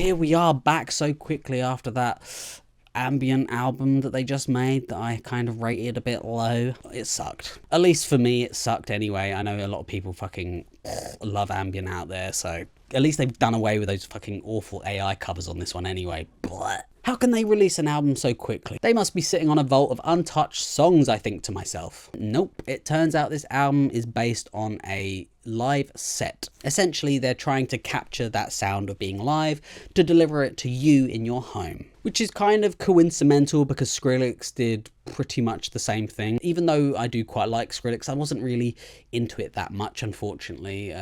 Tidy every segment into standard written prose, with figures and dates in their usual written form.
here we are back so quickly after that ambient album that they just made that I kind of rated a bit low. It sucked. At least for me, it sucked anyway. I know a lot of people fucking love ambient out there, so at least they've done away with those fucking awful AI covers on this one anyway. Blech. How can they release an album so quickly? They must be sitting on a vault of untouched songs, I think to myself. Nope. It turns out this album is based on a live set. Essentially, they're trying to capture that sound of being live to deliver it to you in your home. Which is kind of coincidental because Skrillex did pretty much the same thing. Even though I do quite like Skrillex, I wasn't really into it that much, unfortunately.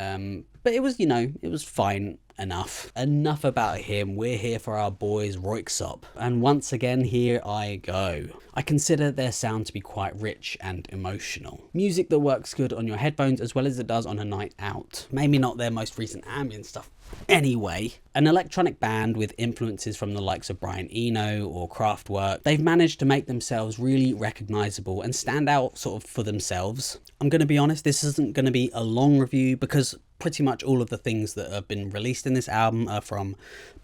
But it was, you know, it was fine enough. Enough about him. We're here for our boys Röyksopp. And once again, here I go. I consider their sound to be quite rich and emotional. Music that works good on your headphones as well as it does on a night out. Maybe not their most recent ambient stuff. Anyway, an electronic band with influences from the likes of Brian Eno or Kraftwerk, they've managed to make themselves really recognisable and stand out sort of for themselves. I'm going to be honest, this isn't going to be a long review because pretty much all of the things that have been released in this album are from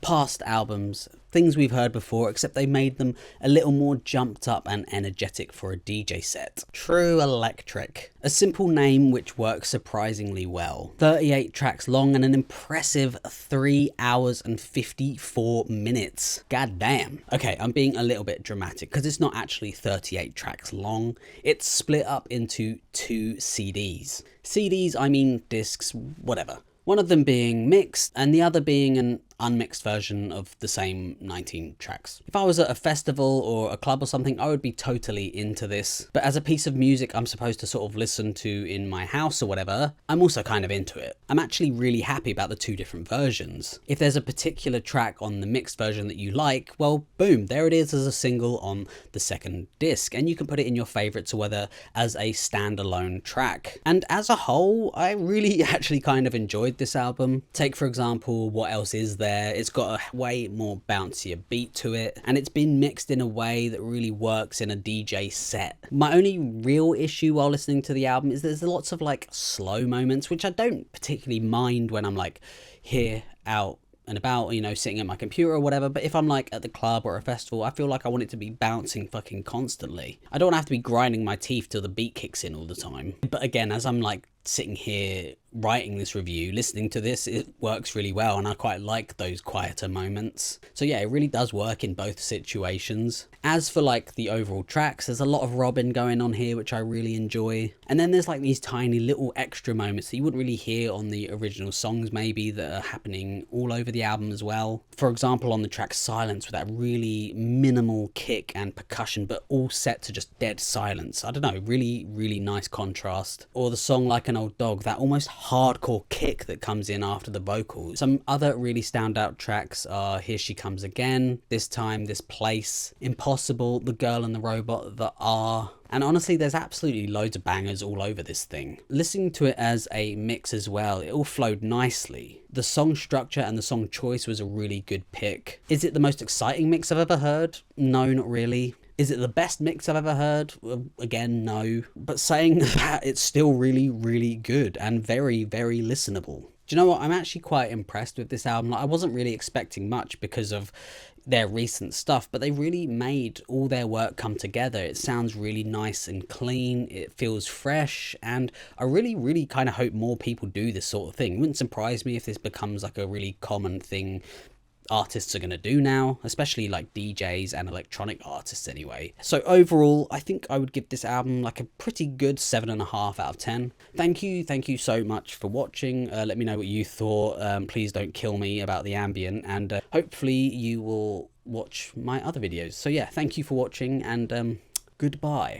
past albums, things we've heard before, except they made them a little more jumped up and energetic for a DJ set. True Electric. A simple name which works surprisingly well. 38 tracks long and an impressive 3 hours and 54 minutes. God damn. Okay, I'm being a little bit dramatic because it's not actually 38 tracks long. It's split up into 2 CDs. CDs, I mean discs, whatever. One of them being mixed and the other being an unmixed version of the same 19 tracks. If I was at a festival or a club or something, I would be totally into this. But as a piece of music I'm supposed to sort of listen to in my house or whatever, I'm also kind of into it. I'm actually really happy about the 2 different versions. If there's a particular track on the mixed version that you like, well, boom, there it is as a single on the second disc, and you can put it in your favorites or whether as a standalone track. And as a whole, I really actually kind of enjoyed this album. Take for example, What Else Is There? It's got a way more bouncier beat to it, and it's been mixed in a way that really works in a DJ set. My only real issue while listening to the album is there's lots of like slow moments, which I don't particularly mind when I'm like here out and about, you know, sitting at my computer or whatever. But if I'm like at the club or a festival, I feel like I want it to be bouncing fucking constantly. I don't want to have to be grinding my teeth till the beat kicks in all the time. But again, as I'm like sitting here writing this review, listening to this, it works really well, and I quite like those quieter moments. So yeah, it really does work in both situations. As for like the overall tracks, there's a lot of Robin going on here, which I really enjoy. And then there's like these tiny little extra moments that you wouldn't really hear on the original songs maybe, that are happening all over the album as well. For example, on the track Silence, with that really minimal kick and percussion, but all set to just dead silence. I don't know, really nice contrast. Or the song Like an Old Dog, that almost hardcore kick that comes in after the vocals. Some other really standout tracks are Here She Comes Again, This Time, This Place, Impossible, The Girl and the Robot, The R. And honestly, there's absolutely loads of bangers all over this thing. Listening to it as a mix as well, it all flowed nicely. The song structure and the song choice was a really good pick. Is it the most exciting mix I've ever heard? No, not really. Is it the best mix I've ever heard? Again, no. But saying that, it's still really good and very listenable. Do you know what? I'm actually quite impressed with this album. Like, I wasn't really expecting much because of their recent stuff, but they really made all their work come together. It sounds really nice and clean. It feels fresh, and I really kind of hope more people do this sort of thing. It wouldn't surprise me if this becomes like a really common thing artists are going to do now, especially like DJs and electronic artists anyway. So overall, I think I would give this album like a pretty good 7.5 out of 10. Thank you so much for watching. Let me know what you thought. Please don't kill me about the ambient, and hopefully you will watch my other videos. So yeah, thank you for watching, and goodbye.